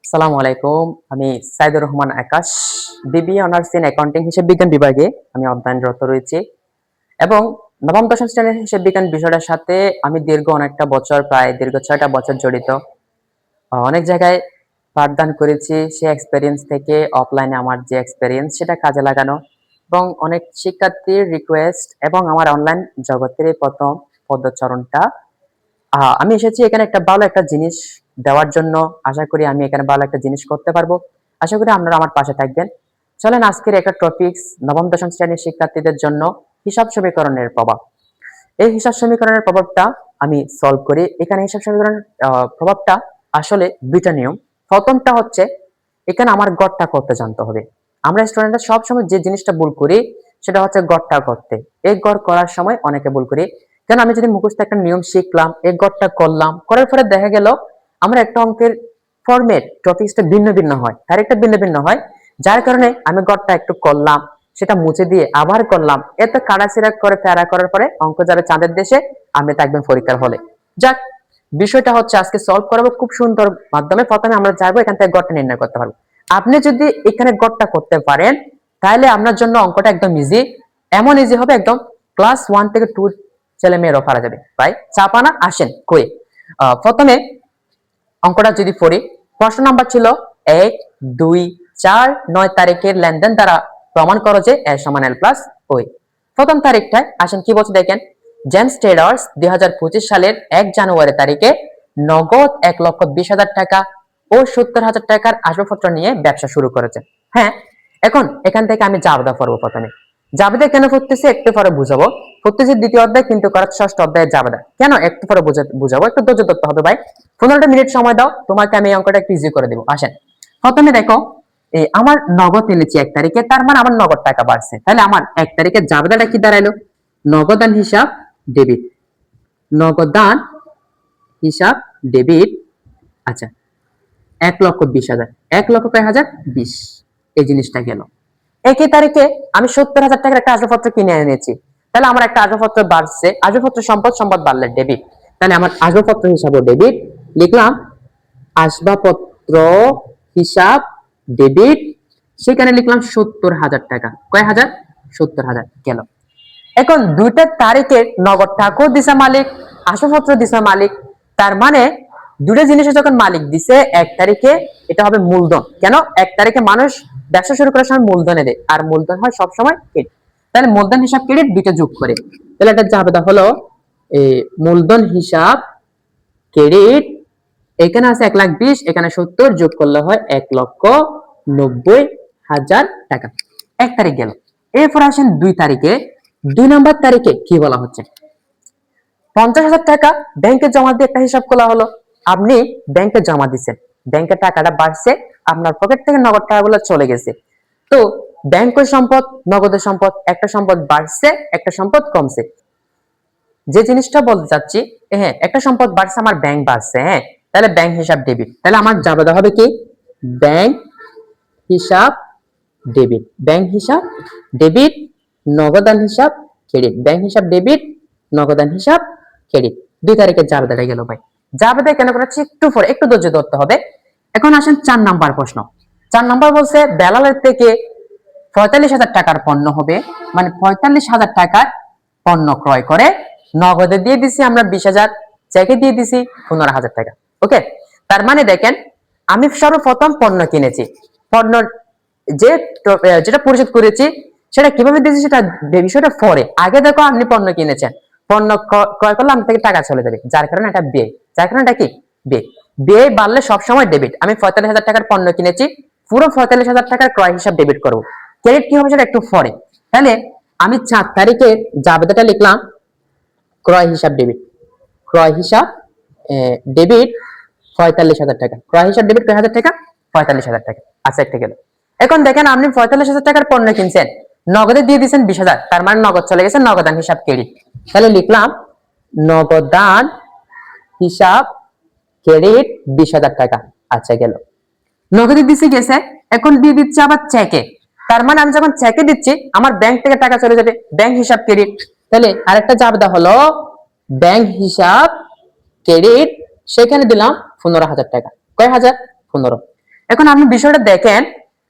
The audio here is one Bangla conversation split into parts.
আসসালামু আলাইকুম। আমি সাইদুর রহমান আকাশ, বিবিএ অনার্স ইন অ্যাকাউন্টিং হিসাব বিজ্ঞান বিভাগে আমি অধ্যয়নরত রয়েছি এবং নবম দশম শ্রেণীর হিসাব বিজ্ঞান বিষয়টার সাথে আমি দীর্ঘ ৬টা বছর জড়িত। অনেক জায়গায় পাঠদান করেছি। সে এক্সপেরিয়েন্স থেকে অফলাইনে আমার যে এক্সপেরিয়েন্স সেটা কাজে লাগানো এবং অনেক শিক্ষার্থীর রিকোয়েস্ট এবং আমার অনলাইন জগতের এই ১ম পদচারণটা। আমি এসেছি এখানে ভালো একটা জিনিস দেওয়ার জন্য। আশা করি আমি এখানে ভালো একটা জিনিস করতে পারবো। আশা করি আপনারা আমার পাশে থাকবেন। চলেন আজকের একটা টপিকস নবম দশম শ্রেণীর শিক্ষার্থীদের জন্য হিসাব সমীকরণের প্রভাব। এই হিসাব সমীকরণের প্রভাবটা আমি সলভ করি। এখানে হিসাব সমীকরণের প্রভাবটা আসলে ২টা নিয়ম। প্রথমটা হচ্ছে এখানে আমার গড়টা করতে জানতে হবে। আমরা স্টুডেন্টরা সবসময় যে জিনিসটা ভুল করি সেটা হচ্ছে গড়টা করতে। এই গড় করার সময় অনেকে ভুল করি। কেন আমি যদি মুখস্থ একটা নিয়ম শিখলাম, এই গড়টা করলাম, করার পরে দেখা গেল আমার একটা অঙ্কের ফরম্যাট টপিকসটা ভিন্ন ভিন্ন হয়, তারিখটা ভিন্ন ভিন্ন হয়, যার কারণে আমি গড়টা একটু করলাম, সেটা মুছে দিয়ে আবার করলাম, এত কাটাছিড়া করে প্যারা করার পরে অঙ্ক যাবে চাঁদের দেশে, আপনি থাকবেন পরীক্ষার হলে। যাক, বিষয়টা হচ্ছে আজকে সলভ করাবো খুব সুন্দর মাধ্যমে। প্রথমে আমরা যাবো এখান থেকে গড়টা নির্ণয় করতে পারবো। আপনি যদি এখানে গড়টা করতে পারেন তাহলে আপনার জন্য অঙ্কটা একদম ইজি। এমন ইজি হবে একদম ক্লাস 1 থেকে 2 ছেলে মেয়েরও পারা যাবে। ভাই চাপানা আসেন কই। প্রথমে অঙ্কটা যদি পড়ি, প্রশ্ন নাম্বার ছিল ১, ২, ৪, ৯ তারিখের লেনদেন দ্বারা প্রমাণ করো যে এ সমান এল প্লাস ওই। প্রথম তারিখটায় আসেন কি বলছে দেখেন, জেমস ট্রেডার্স ২০২৫ সালের ১ জানুয়ারি তারিখে নগদ ১,২০,০০০ টাকা ও ৭০,০০০ টাকার আসবাবপত্র নিয়ে ব্যবসা শুরু করেছে। হ্যাঁ, এখন এখান থেকে আমি জাবেদা পড়বো। প্রথমে জাবেদা কেন পড়তেছি একটু পরে বুঝাবো। পড়তেছি দ্বিতীয় অধ্যায় কিন্তু করার ৬ষ্ঠ অধ্যায়ের জাবেদা কেন একটু পরে বুঝাবো। একটু ধৈর্য ধরতে হবে ভাই। ১৫টা মিনিট সময় দাও, তোমাকে আমি এই অঙ্কটা একটু ইজি করে দেবো। আসেন প্রথমে দেখো, আমার নগদ এনেছি ১ তারিখে, তার মানে আমার নগদ টাকা বাড়ছে। তাহলে আমার ১ তারিখের জাবেদাটা কি দাঁড়াইলো? নগদান হিসাব ডেবিট। নগদান হিসাব ডেবিট। আচ্ছা, ১,২০,০০০। ১,০০,০০০ কয় হাজার? ২০। এই জিনিসটা গেল। একই তারিখে আমি ৭০,০০০ টাকার একটা আসবাবপত্র কিনে এনেছি। তাহলে আমার একটা আসবাবপত্র বাড়ছে। আসবাবপত্র সম্পদ বাড়লে ডেবিট। তাহলে আমার আসবাবপত্র হিসাবে ডেবিট লিখলাম। আসবাবপত্র হিসাব ডেবিট, সেখানে লিখলাম ৭০,০০০ টাকা। কয় হাজার? ৭০,০০০ গেল। এখন দুইটা তারিখের নগদ টাকাও দিছে মালিক, আসবাবপত্র দিছে মালিক। তার মানে দুটো জিনিসের যখন মালিক দিছে ১ তারিখে, এটা হবে মূলধন। কেন? ১ তারিখে মানুষ ব্যবসা শুরু করার সময় মূলধনে দেয়, আর মূলধন হয় সবসময় ক্রেডিট। তাহলে মূলধন হিসাব ক্রেডিট দুইটা যোগ করে, তাহলে এটা জাবেদা হলো মূলধন হিসাব ক্রেডিট। এখানে আছে ১,২০,০০০, এখানে ৭০ যোগ করলে হয় ১,৯০,০০০ টাকা। ১ তারিখ গেল। এরপর আসেন ২ তারিখে। ২ নম্বর তারিখে কি বলা হচ্ছে? ৫০,০০০ টাকা ব্যাংকে জমা দিয়ে একটা হিসাব খোলা হলো। আপনি ব্যাংকে জমা দিচ্ছেন, ব্যাংকের টাকাটা বাড়ছে, আপনার পকেট থেকে নগদ টাকাগুলো চলে গেছে। তো ব্যাংকের সম্পদ, নগদের সম্পদ, একটা সম্পদ বাড়ছে, একটা সম্পদ কমছে। যে জিনিসটা বলতে চাচ্ছি, হ্যাঁ, একটা সম্পদ বাড়ছে, আমার ব্যাংক বাড়ছে। হ্যাঁ, তাহলে ব্যাংক হিসাব ডেবিট। তাহলে আমার জাবেদা হবে কি? ব্যাংক হিসাব ডেবিট। ব্যাংক হিসাব ডেবিট, নগদান হিসাব ক্রেডিট। ব্যাংক হিসাব ডেবিট, নগদান হিসাব ক্রেডিট। ২ তারিখের জাবেদাটা গেল ভাই। জাবেদা কেন করেছি একটু পরে, একটু ধৈর্য ধরতে হবে। এখন আসেন ৪ নাম্বার প্রশ্ন। ৪ নাম্বার বলছে বেলালের থেকে ৪৫,০০০ টাকার পণ্য হবে, মানে ৪৫,০০০ টাকার পণ্য ক্রয় করে নগদে দিয়ে দিছি আমরা ২০,০০০, চেকে দিয়ে দিছি ১৫,০০০ টাকা। ওকে, তার মানে দেখেন আমি সর্বপ্রথম পণ্য কিনেছি, পণ্য যেটা পরিশোধ করেছি সেটা কিভাবে দিয়েছি সেটা বিষয়টা পরে। আগে দেখো আপনি পণ্য কিনেছেন, পণ্য ক্রয় করলে আমার থেকে টাকা চলে যাবে, যার কারণে এটা ব্যয়। যার কারণে এটা কি? ব্যয়। ব্যয় বাড়লে সবসময় ডেবিট। আমি ৪৫,০০০ টাকার পণ্য কিনেছি, পুরো ৪৫,০০০ টাকার ক্রয় হিসাব ডেবিট করবো। ক্রেডিট কি হবে সেটা একটু পরে। তাহলে আমি ৪ তারিখে জাবেদাটা লিখলাম ক্রয় হিসাব ডেবিট। ক্রয় হিসাব ডেবিট ৪৫,০০০ টাকা। ক্রয় হিসাব ডেবিট কয় হাজার টাকা? ৪৫,০০০ টাকা। আচ্ছা, একটা গেল। এখন দেখেন আপনি ৪৫,০০০ টাকার পণ্য কিনছেন, নগদে দিয়ে দিচ্ছেন ২০,০০০, তার মানে নগদ চলে গেছে, নগদান হিসাব ক্রেডিট। তাহলে লিখলাম নগদান হিসাব ক্রেডিট ২০,০০০ টাকা। আচ্ছা গেল। নগদে দিছি গেছে, এখন দিয়ে দিচ্ছে আবার চেকে। তার মানে আমি যখন চেকে দিচ্ছি আমার ব্যাংক থেকে টাকা চলে যাবে, ব্যাংক হিসাব ক্রেডিট। তাহলে আরেকটা জাবেদা হলো ব্যাংক হিসাব ক্রেডিট, সেখানে দিলাম ১৫,০০০ টাকা। কয় হাজার? ১৫। এখন আপনি বিষয়টা দেখেন,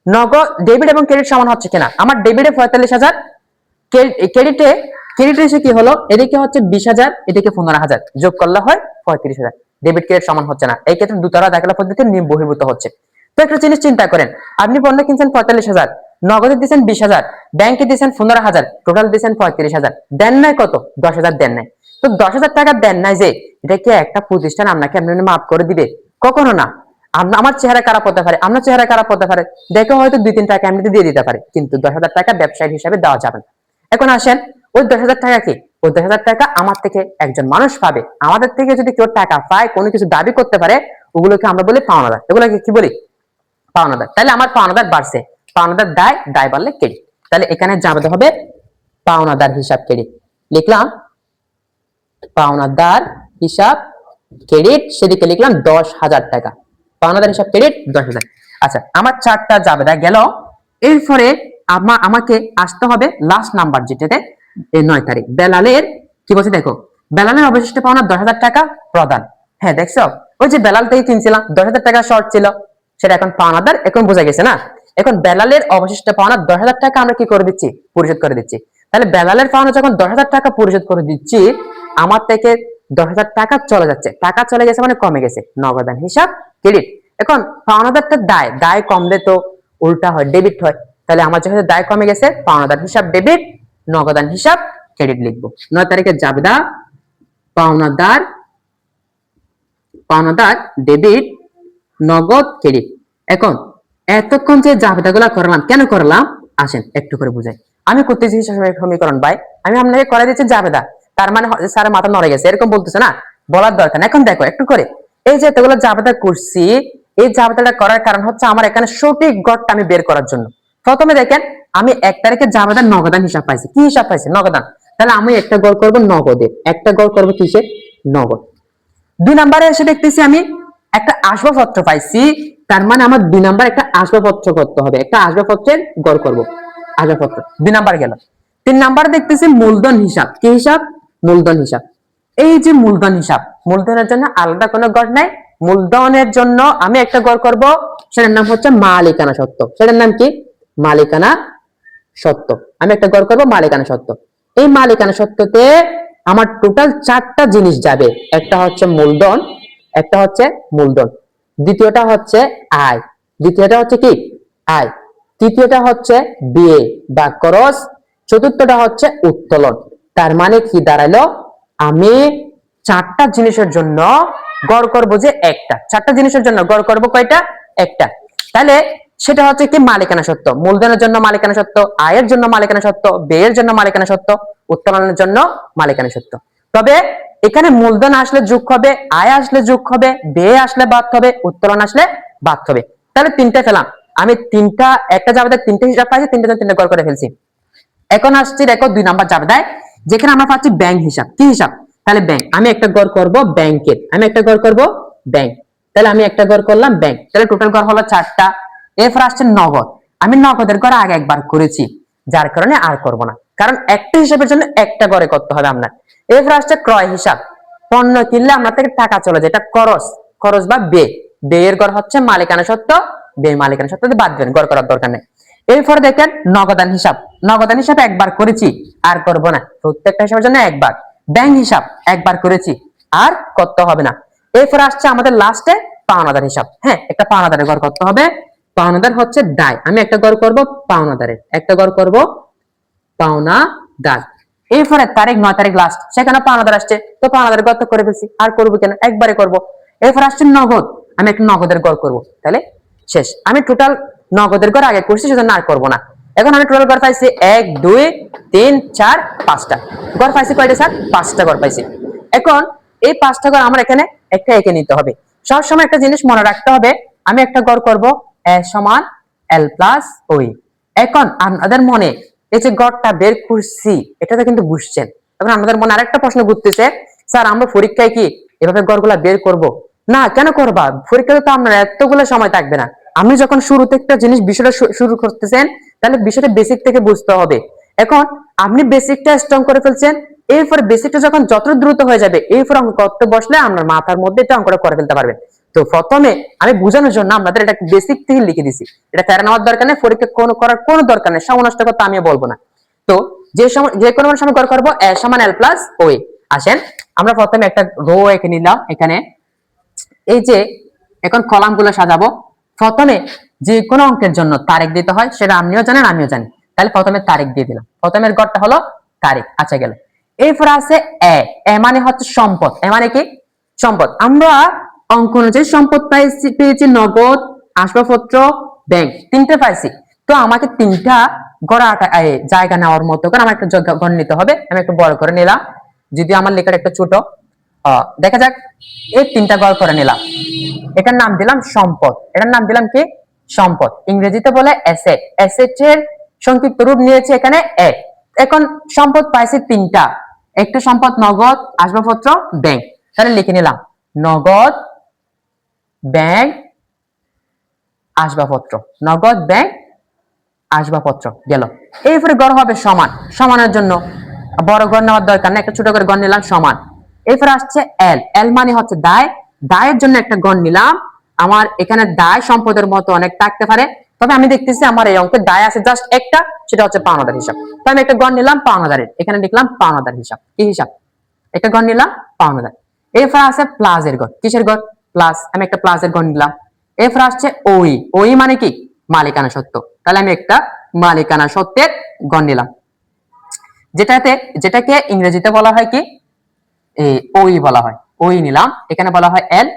নগদ ডেবিট এবং ক্রেডিট সমান হচ্ছে কিনা। আমার ডেবিটে 45,000, ক্রেডিটে ক্রেডিট এসে কি হলো, এদিকে হচ্ছে 20,000, এদিকে 15,000, যোগ করলে হয় 35,000। ডেবিট ক্রেডিট সমান হচ্ছে না, এই ক্ষেত্রে দুতরা দাখিলা পদ্ধতি নিয়ম বহির্ভূত হচ্ছে। তো একটা জিনিস চিন্তা করেন, আপনি পণ্য কিনছেন 45,000, নগদে দিচ্ছেন 20,000, ব্যাংকে দিচ্ছেন 15,000, টোটাল দিচ্ছেন 35,000, দেন নাই কত? 10,000 দেন নাই। তো 10,000 টাকা দেন নাই, যে এটা কি একটা প্রতিষ্ঠান আপনাকে এমনি মাফ করে দিবে? কখনো না। আমার চেহারা খারাপ হতে পারে, আপনার চেহারা খারাপ হতে পারে, দেখে হয়তো 2-3 টাকা এমনিতে দিয়ে দিতে পারে, কিন্তু 10,000 টাকা ব্যবসায়িক হিসাবে দেওয়া যাবে না। এখন আসেন, ওই 10,000 টাকা কি? ওই 10,000 টাকা আমার থেকে একজন মানুষ পাবে। আমাদের থেকে যদি কেউ টাকা পায়, কোনো কিছু দাবি করতে পারে, ওগুলোকে আমরা বলি পাওনাদার। এগুলোকে কি বলি? পাওনাদার। তাহলে আমার পাওনাদার বাড়ছে, পাওনাদার দায়, দায় বাড়লে ক্রেডিট। তাহলে এখানে যাবে হবে পাওনাদার হিসাব ক্রেডিট। লিখলাম পাওনাদার হিসাব ক্রেডিট, সেদিকে লিখলাম 10,000 টাকা। পাওনাদার হিসাব ক্রেডিট 10,000। আচ্ছা, আমার চারটা জাবেদা গেল। এরপরে আমাকে আসতে হবে লাস্ট নাম্বার, যেটাতে 9 তারিখ। বেলালের কি বলছে দেখো, বেলালের অবশিষ্ট পাওনা 10,000 টাকা প্রদান। হ্যাঁ দেখছো, ওই যে বেলাল থেকে কিনছিলাম, 10,000 টাকা শর্ট ছিল, সেটা এখন পাওনাদার, এখন বোঝা গেছে না? এখন বেলালের অবশিষ্ট পাওনা 10,000 টাকা আমরা কি করে দিচ্ছি? পরিশোধ করে দিচ্ছি। তাহলে বেলালের পাওনা যখন 10,000 টাকা পরিশোধ করে দিচ্ছি, আমার থেকে 10,000 টাকা চলে যাচ্ছে, টাকা চলে গেছে মানে কমে গেছে, নগদান হিসাব ক্রেডিট। এখন পাওনাদারটা দায়, দায় কমলে তো উল্টা হয়, ডেবিট হয়। তাহলে আমার যেহেতু দায় কমে গেছে, পাওনাদার হিসাব ডেবিট, নগদান হিসাব ক্রেডিট লিখবো। 9 তারিখের জাবেদা পাওনাদার, পাওনাদার ডেবিট, নগদ ক্রেডিট। এখন এতক্ষণ যে জাবেদাগুলো করলাম, কেন করলাম আসেন একটু করে বুঝাই। আমি করতেছি হিসাব সমীকরণ ভাই, আমি আপনাকে করে দিচ্ছি জাবেদা, তার মানে স্যারের মাথা নড়ে গেছে এরকম বলতেছে না, বলার দরকার না। এখন দেখো একটু করে, এই যে এতগুলো জাবেদা করছি, এই জাবেদাটা করার কারণ হচ্ছে আমার এখানে সঠিক গড়টা আমি বের করার জন্য। প্রথমে দেখেন, আমি 1 তারিখে জাবেদার নগদান হিসাব পাইছি। কি হিসাব পাইছি? নগদান। তাহলে আমি একটা গড় করব নগদে, একটা গড় করব কিসে? নগদ। 2 নম্বরে এসে দেখতেছি আমি একটা আসবাবপত্র পাইছি, তার মানে আমার 2 নাম্বার একটা আসবাবপত্র করতে হবে, একটা আসবাবপত্রের গড় করব, আসবাবপত্র। 2 নাম্বার গেল। 3 নাম্বারে দেখতেছি মূলধন হিসাব। কি হিসাব? মূলধন হিসাব। এই যে মূলধন হিসাব, মূলধনের জন্য আলাদা কোনো গড় নাই। মূলধনের জন্য আমি একটা গড় করব, সেটার নাম হচ্ছে মালিকানা সত্ত্ব। সেটার নাম কি? মালিকানা সত্ত্ব। আমি একটা গড় করব মালিকানা সত্ত্ব। এই মালিকানা সত্ত্বতে আমার টোটাল 4টা জিনিস যাবে। একটা হচ্ছে মূলধন, একটা হচ্ছে মূলধন, দ্বিতীয়টা হচ্ছে আয়, দ্বিতীয়টা হচ্ছে কি? আয়, তৃতীয়টা হচ্ছে ব্যয় বা খরচ, চতুর্থটা হচ্ছে উত্তোলন। তার মানে কি দাঁড়ালো, আমি 4টা জিনিসের জন্য গড় করব যে একটা, 4টা জিনিসের জন্য গড় করব কয়টা? একটা। তাহলে সেটা হচ্ছে কি? মালিকানা সত্ত্ব। মূলধনের জন্য মালিকানা সত্ত্ব, আয়ের জন্য মালিকানা সত্ত্ব, ব্যয়ের জন্য মালিকানা সত্ত্ব, উত্তোলনের জন্য মালিকানা সত্ত্ব। তবে এখানে মূলধন আসলে যোগ হবে, আয় আসলে যোগ হবে, ব্যয় আসলে বাদ হবে, উত্তোলন আসলে বাদ হবে। তাহলে 3টা পেলাম আমি, 3টা, একটা জাবেদায় 3টে হিসাব পাইছি, 3টে গড় করে ফেলছি। এখন আসছি দেখো 2 নাম্বার জাবেদায়, যেখানে আমরা পাচ্ছি ব্যাংক হিসাব। কি হিসাব? তাহলে ব্যাংক, আমি একটা গড় করব ব্যাংকের, আমি একটা গড় করব ব্যাংক। তাহলে আমি একটা গড় করলাম ব্যাংক, তাহলে টোটাল গড় হলো 4টা। এরপর আসছে নগদ, আমি নগদের গড় আগে একবার করেছি, যার কারণে আর করব না, কারণ একটা হিসাবের জন্য একটা গড়ে করতে হবে আপনার। এরপর আসছে ক্রয় হিসাব, পণ্য কিনলে আপনার থেকে টাকা চলে যায়, এটা খরচ, খরচ বা ব্যয়। ব্যয়ের গড় হচ্ছে মালিকানা সত্ত্ব, ব্যয় মালিকানা সত্ত্ব বাদ দেন, গড় করার দরকার নেই। এরপর দেখেন নগদান হিসাব, নগদান হিসাব একবার করেছি, আর করব না, প্রত্যেকটা হিসাবের জন্য একবার। ব্যাংক হিসাব একবার করেছি, আর করতে হবে না। এরপর আসছে আমাদের লাস্টে পাওনাদার হিসাব। হ্যাঁ, একটা পাওনাদারের গড় করতে হবে। পাওনাদার হচ্ছে দায়, আমি একটা গড় করব পাওনাদারের, একটা গড় করব পাওনাদার। এরপরে তারিখ 9 তারিখ লাস্ট, সেখানে পাওনাদার আসছে, তো পাওনাদারের গড় তো করে ফেলছি, আর করবো কেন, একবারে করব। এরপর আসছে নগদ, আমি একটা নগদের গড় করব, তাহলে শেষ। আমি টোটাল নগদের গড় আগে করছি, সেজন্য আর করবো না। এখন আমি টোটাল গড় পাইছি 1 2 3 4 5টা গড় পাইছি। কয়টা স্যার? 5টা গড় পাইছি। এখন এই 5টা গড় আমার এখানে একটা এঁকে নিতে হবে। সবসময় একটা জিনিস মনে রাখতে হবে, আমি একটা গড় করব a সমান l প্লাস ওই। এখন আপনাদের মনে এই যে গড়টা বের করছি, এটাতে কিন্তু বুঝছেন। এখন আমাদের মনে আরেকটা প্রশ্ন ঘুরতেছে, স্যার আমরা পরীক্ষায় কি এভাবে গড়গুলা বের করব? না, কেন করবা? পরীক্ষাতে তো আপনার এতগুলো সময় থাকবে না। আপনি যখন শুরুতে একটা জিনিস বিষয়টা শুরু করতেছেন, তাহলে বিষয়টা বেসিক থেকে বুঝতে হবে। এখন আপনি বেসিকটা স্ট্রং করে ফেলছেন, এরপর বেসিকটা যখন যত দ্রুত হয়ে যাবে, এরপর অঙ্ক করতে বসলে আপনার মাথার মধ্যে এটা অঙ্কটা করে ফেলতে পারবেন। তো প্রথমে আমি বোঝানোর জন্য আমাদের এটা বেসিক থেকে লিখে দিছি, এটা প্যারা নেওয়ার দরকার নেই, পরীক্ষা করার কোনো দরকার নেই, সময় নষ্ট করতে আমি বলবো না। তো যে কোনো সময় গড় করবো a সমান l প্লাস o। আসেন আমরা প্রথমে একটা রো এঁকে নিলাম এখানে। এই যে এখন কলাম গুলো সাজাবো, প্রথমে যে কোনো অঙ্কের জন্য তারিখ দিতে হয়, সেটা আপনিও জানেন আমিও জানি। তাহলে প্রথমে তারিখ দিয়ে দিলাম, প্রথমের গড়টা হলো তারিখ। আচ্ছা গেল, এরপর আছে এ মানে হচ্ছে সম্পদ। এ মানে কি? সম্পদ। আমরা অঙ্ক অনুযায়ী সম্পদ পেয়েছি নগদ, আসবাবপত্র, ব্যাংক, তিনটে পাইছি। তো আমাকে তিনটা গড়া জায়গা নেওয়ার মতো করে আমার একটা গড় নিতে হবে। আমি একটু বড় করে নিলাম, যদি আমার লেখাটা একটু ছোট, দেখা যাক। এই তিনটা গড় করে নিলাম, এটার নাম দিলাম সম্পদ। এটার নাম দিলাম কি? সম্পদ। ইংরেজিতে বলে অ্যাসেট। অ্যাসেটের সংক্ষিপ্ত রূপ নিয়েছে এখানে এ। এখন সম্পদ পাইছি তিনটা, একটা সম্পদ নগদ, আসবাবপত্র, ব্যাংক। তাহলে লিখে নিলাম নগদ, ব্যাংক, আসবাবপত্র। নগদ, ব্যাংক, আসবাবপত্র গেল। এরপরে গড় হবে সমান। সমানের জন্য বড় গড় নেওয়ার দরকার নেই, একটা ছোট করে গড় নিলাম সমান। এরপরে আসছে এল। এল মানে হচ্ছে দায়। দায়ের জন্য একটা গড় নিলাম। আমার এখানে দায় সম্পদের মতো অনেক থাকতে পারে, তবে আমি দেখতেছি আমার এই অঙ্কের দায় আছে জাস্ট একটা, সেটা হচ্ছে পাওনাদার হিসাব। তো আমি একটা গড় নিলাম পাওনাদারের, এখানে লিখলাম পাওনাদার হিসাব। কি হিসাব? একটা গড় নিলাম পাওনাদার। এরপর আছে প্লাস এর গড়। কিসের গড়? প্লাস। আমি একটা প্লাস এর গড় নিলাম। এরপর আসছে ওই। ওই মানে কি? মালিকানা সত্ত্ব। তাহলে আমি একটা মালিকানা সত্ত্বের গড় নিলাম, যেটাকে ইংরেজিতে বলা হয় কি? ওই বলা হয়। ওই নিলাম, এখানে বলা হয় এল।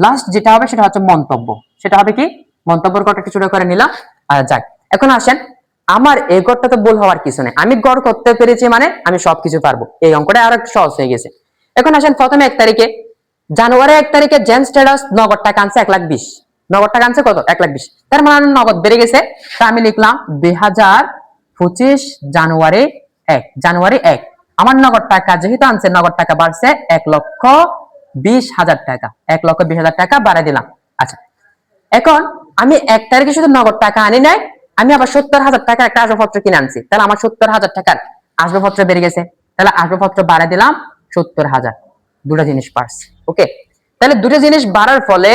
লাস্ট যেটা হবে সেটা হচ্ছে মন্তব্য। সেটা হবে কি? মন্তব্যের গড়টা কিছু করে নিলাম। আর যাক, এখন আসেন, আমার এই গড়টা তো ভুল হওয়ার কিছু নেই। আমি গড় করতে পেরেছি মানে আমি সবকিছু পারবো। এই অঙ্কটা আরো সহজ হয়ে গেছে। এখন আসেন, প্রথমে 1 তারিখে, জানুয়ারি 1 তারিখে জেন স্ট্যাটাস নগদ টাকা আনছে 1,20,000। নগদ টাকা আনছে কত? 1,20,000। তার মানে নগদ বেড়ে গেছে। তা আমি লিখলাম 2025 জানুয়ারি 1। জানুয়ারি 1 আমার নগদ টাকা যেহেতু আনছে, নগদ টাকা বাড়ছে 1,20,000 টাকা। 1,20,000 টাকা বাড়াই দিলাম। আচ্ছা, এখন আমি 1 তারিখে শুধু নগদ টাকা আনি নাই, আমি আবার 70,000 টাকার একটা আসবাবপত্র কিনে আনছি। তাহলে আমার 70,000 টাকার আসবাবপত্র বেড়ে গেছে। তাহলে আসবাবপত্র বাড়াই দিলাম 70,000। দুটো জিনিস পারছি। ওকে, তাহলে দুটো জিনিস বাড়ার ফলে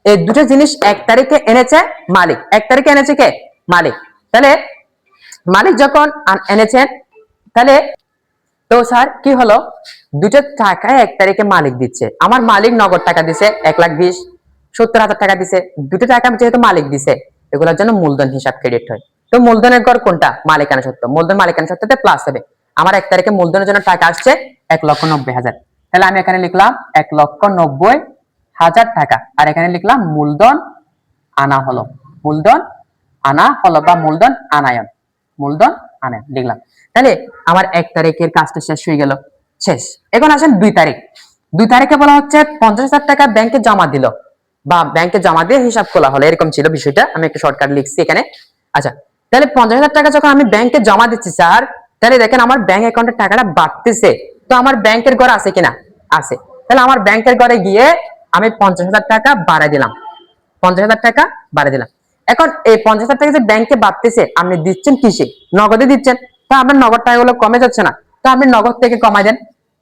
এই দুটো জিনিস 1 তারিখে এনেছে মালিক। 1 তারিখে এনেছে কে? মালিক। তাহলে মালিক যখন এনেছেন, তাহলে তো স্যার কি হলো? দুটো টাকায় 1 তারিখে মালিক দিচ্ছে। আমার মালিক নগদ টাকা দিছে 1,20,000, 70,000 টাকা দিছে। দুটো টাকা যেহেতু মালিক দিছে, এগুলোর জন্য মূলধন হিসাব ক্রেডিট হয়। তো মূলধনের গড় কোনটা? মালিকানা সত্ত্ব। মূলধন মালিকানা সত্ত্বতে প্লাস হবে। আমার 1 তারিখে মূলধনের জন্য টাকা আসছে 1,90,000। তাহলে আমি এখানে লিখলাম 1,90,000 টাকা, আর এখানে লিখলাম মূলধন আনা হলো। মূলধন আনা হলো বা মূলধন আনায়ন। মূলধন আনায়ন লিখলাম। তাহলে আমার 1 তারিখের কাজটা শেষ হয়ে গেল। শেষ। এখন আসেন 2 তারিখ। 2 তারিখে বলা হচ্ছে 50,000 টাকা ব্যাংকে জমা দিল, বা ব্যাংকে জমা দিয়ে হিসাব খোলা হলো, এরকম ছিল বিষয়টা। আমি একটা শর্টকাট লিখছি এখানে। আচ্ছা, তাহলে 50,000 টাকা যখন আমি ব্যাংকে জমা দিচ্ছি স্যার, তাহলে দেখেন আমার ব্যাংক অ্যাকাউন্টের টাকাটা বাড়তেছে। তো আমার ব্যাংকের ঘর আছে কিনা? আছে। তাহলে আমার ব্যাংকের ঘরে গিয়ে আমি 50,000 টাকা বাড়াই দিলাম। 50,000 টাকা বাড়াই দিলাম। এখন এই 50,000 টাকা যে ব্যাংকে বাড়তেছে, আপনি দিচ্ছেন কিসে? নগদে দিচ্ছেন। তো আপনার নগদ টাকাগুলো কমে যাচ্ছে না? তো আপনি নগদ থেকে কমাই দেন।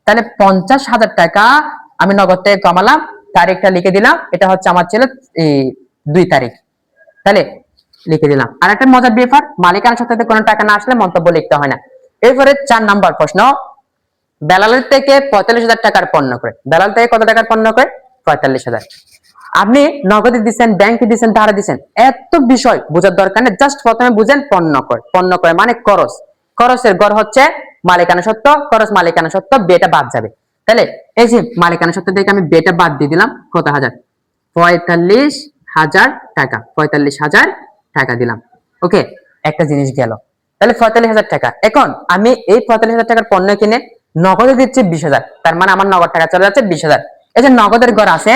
তাহলে 50,000 টাকা আমি নগদ থেকে কমালাম, তারিখটা লিখে দিলাম। এটা হচ্ছে আমার ছিল 2 তারিখ। তাহলে লিখে দিলাম। আর একটা মজার ব্যাপার, মালিকানা সত্ত্বে কোনো টাকা না আসলে মন্তব্য লিখতে হয় না। এরপরে 4 নাম্বার প্রশ্ন, বেলালের থেকে 45,000 টাকার পণ্য করে। বেলাল থেকে কত টাকার পণ্য করে? 45,000। আপনি নগদে দিচ্ছেন, ব্যাংকে দিচ্ছেন, ধারে দিচ্ছেন, এত বিষয় বোঝার দরকার নেই। জাস্ট প্রথমে বুঝেন পণ্য করে। পণ্য করে মানে খরচ। খরচের গড় হচ্ছে মালিকানা সত্ত্ব। খরচ মালিকানা সত্ত্ব, বেটা বাদ যাবে। তাহলে এই যে মালিকানা সত্ত্ব থেকে আমি বেটা বাদ দিয়ে দিলাম, কত হাজার? 45,000 টাকা। 45,000 টাকা দিলাম। ওকে, একটা জিনিস গেল। তাহলে 45,000 টাকা। এখন আমি এই 45,000 টাকার পণ্য কিনে নগদে দিচ্ছি 20,000। তার মানে আমার নগদ টাকা চলে যাচ্ছে 20,000। এই যে নগদের ঘর আছে,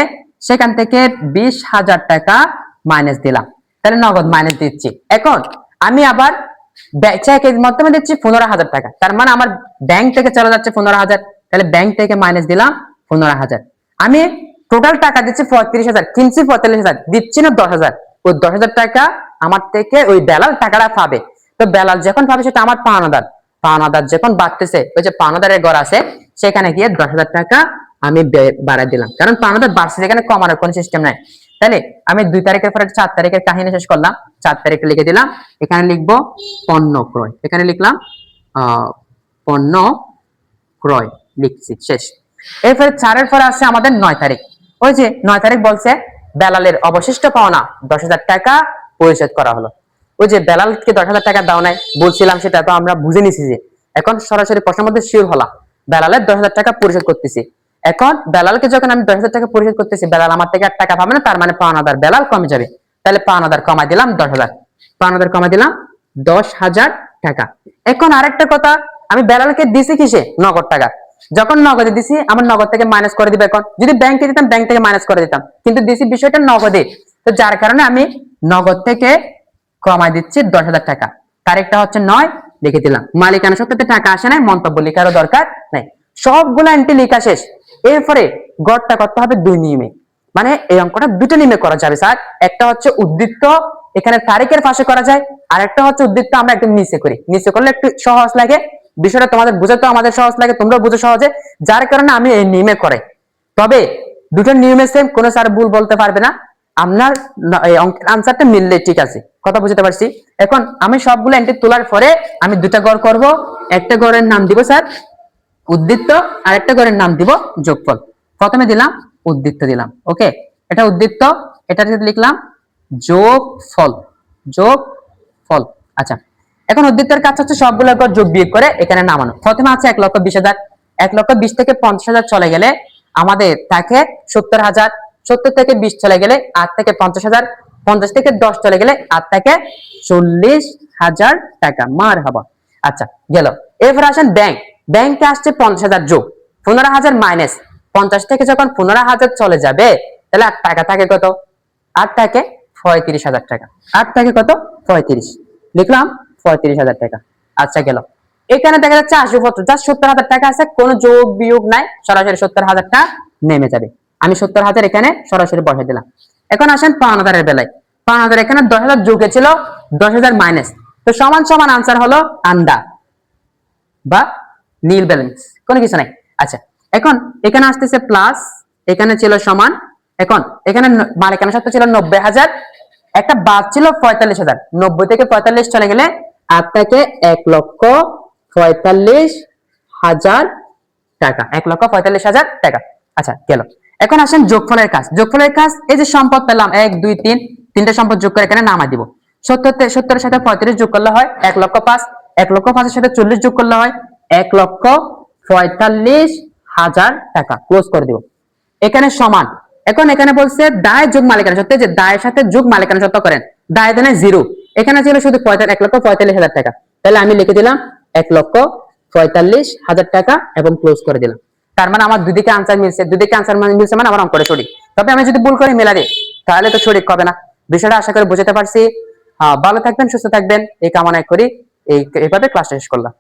সেখান থেকে 20,000 টাকা মাইনাস দিলাম। তাহলে নগদ মাইনাস দিচ্ছি। এখন আমি আবার চেকের মাধ্যমে দিচ্ছি 15,000 টাকা। তার মানে আমার ব্যাংক থেকে চলে যাচ্ছে 15,000। তাহলে ব্যাংক থেকে মাইনাস দিলাম 15,000। আমি টোটাল টাকা দিচ্ছি 35,000, কিনছি 45,000, দিচ্ছি না 10,000। ওই 10,000 টাকা আমার থেকে ওই বেলাল টাকাটা পাবে। তো বেলাল যখন পাবে সেটা আমার পাওনাদার। পাওনাদার যখন বাড়তেছে, ওই যে পাওনাদারের ঘর আছে, সেখানে গিয়ে 10,000 টাকা আমি বাড়াই দিলাম, কারণ পাওনাদার বাড়ছে, এখানে কমানোর কোনো সিস্টেম নাই। তাহলে আমি 2 তারিখের পরে 4 তারিখের কাহিনী শেষ করলাম, 4 তারিখে লিখে দিলাম, এখানে লিখবো পণ্য ক্রয়, এখানে লিখলাম পণ্য ক্রয়, লিখছি, শেষ। এরপরে 4-এর পরে আছে আমাদের 9 তারিখ। ওই যে 9 তারিখ বলছে বেলালের অবশিষ্ট পাওনা 10,000 টাকা পরিশোধ করা হলো। ওই যে বেলালকে 10,000 টাকা দাও নাই বলছিলাম, সেটা তো আমরা বুঝে নিছি। যে এখন সরাসরি প্রশ্নের মধ্যে শিওর হলাম বেলালের 10,000 টাকা পরিশোধ করতেছি। এখন বেলালকে যখন আমি 10,000 টাকা পরিশোধ করতেছি, বেলাল আমার থেকে 1 টাকা পাবে না, তার মানে পাওনাদার বেলাল কমে যাবে। তাহলে পাওনাদার কমাই দিলাম 10,000, পাওনাদার কমাই দিলাম 10,000 টাকা। এখন আরেকটা কথা, আমি বেলালকে দিছি কিসে? নগদ টাকা। যখন নগদে দিছি, আমার নগদ থেকে মাইনাস করে দিবে। এখন যদি ব্যাংকে দিতাম, ব্যাংক থেকে মাইনাস করে দিতাম, কিন্তু দিছি বিষয়টা নগদে, তো যার কারণে আমি নগদ থেকে কমাই দিচ্ছি 10,000 টাকা। তারিখটা হচ্ছে 9, লিখে দিলাম। মালিকানা সত্ত্বে টাকা আসে নাই, মন্তব্য লেখারও দরকার নাই, সবগুলো এন্ট্রি লেখা শেষ। এরপরে গড়টা করতে হবে 2 নিয়মে, মানে এই অঙ্কটা 2টা নিয়মে করা যাবে স্যার। একটা হচ্ছে উদ্দীপ্ত, এখানে তারিখের পাশে করা যায়, আর একটা হচ্ছে উদ্দীপ্ত আমরা একদম নিচে করি। নিচে করলে একটু সহজ লাগে, বিষয়টা তোমাদের বুঝাতে আমাদের সহজ লাগে, তোমরা বুঝো সহজে, যার কারণে আমি এই নিয়মে করে। তবে দুটো নিয়মে সেম, কোনো স্যার ভুল বলতে পারবে না, আপনার অঙ্কের আনসারটা মিললে ঠিক আছে। কথা বুঝতে পারছি? এখন আমি সবগুলো এন্ট্রি তোলার পরে আমি 2টা গড় করব। একটা গড়ের নাম দিব স্যার উদ্দীপ্ত, আর একটা গড়ের নাম দিব যোগফল। প্রথমে দিলাম উদ্দীপ্ত, দিলাম ওকে, এটা উদ্দীপ্ত, এটা লিখলাম যোগফল, যোগফল। আচ্ছা, এখন উদ্দীপ্তের কাজ হচ্ছে সবগুলো গড় যোগ বিয়োগ করে এখানে নামানো। প্রথমে আছে 1,20,000, 1,20,000 থেকে 50,000 চলে গেলে আমাদের থাকে 70,000, 70 থেকে 20 চলে গেলে 8 থেকে 50,000, 50 থেকে 10 চলে গেলে 8 থেকে 40,000 টাকা। মার হাবা। আচ্ছা গেল। এরপর আসেন ব্যাংক, ব্যাংকে আসছে 50,000 যোগ 15,000 মাইনাস 50 থেকে যখন 15,000 চলে যাবে, তাহলে 8 টাকা থাকে কত? 8 থাকে 35,000 টাকা। 8 থাকে কত? 35, লিখলাম 35,000 টাকা। আচ্ছা গেল। এখানে দেখা যাচ্ছে আসবাবপত্র যা 70,000 টাকা আছে, কোনো যোগ বিয়োগ নাই, সরাসরি 70,000 টাকা নেমে যাবে। আমি 70,000 এখানে সরাসরি বসে দিলাম। এখন আসেন পাওনাদারের বেলায়। পাওনাদার এখানে 10,000 যোগে ছিল, 10,000 মাইনাস, তো সমান সমান আনসার হলো আন্ডা বা নীল ব্যালেন্স, কোনো কিছু নাই। আচ্ছা, এখন এখানে আসতেছে প্লাস, এখানে ছিল সমান। এখন এখানে মালিকানা সত্ত্ব ছিল 90,000, একটা বাদ ছিল 45,000, 90 থেকে 45 চলে গেলে 8 থেকে 1,45,000 টাকা, 1,45,000 টাকা। আচ্ছা গেল। এখন আসেন যোগফলের কাজ। যোগফলের কাজ, এই যে সম্পদ পেলাম 1 2 3, তিনটা সম্পদ যোগ করে এখানে নামা দিব। 70 সাথে 35 যোগ করলে হয় 1,05,000, 1,05,000 সাথে 40 যোগ করলে হয় 1,45,000 টাকা। ক্লোজ করে দিব। এখানে সমান। এখন এখানে বলছে দায় যোগ মালিকানা সত্ত্ব, যে দায়ের সাথে যোগ মালিকানা সত্ত্ব করেন, দায় দেনে 0, এখানে ছিল শুধু 1,45,000 টাকা, তাহলে আমি লিখে দিলাম 1,45,000 টাকা এবং ক্লোজ করে দিলাম। তার মানে আমার দুদিকে আনসার মিলছে, দুদিকে আনসার মিলছে মানে আমার অঙ্কটা সঠিক। তবে আমি যদি ভুল করে মেলা দিই তাহলে তো সঠিক হবে না। বিষয়টা আশা করি বুঝতে পারছি। ভালো থাকবেন, সুস্থ থাকবেন এই কামনা করি। এইভাবে ক্লাসটা শেষ করলাম।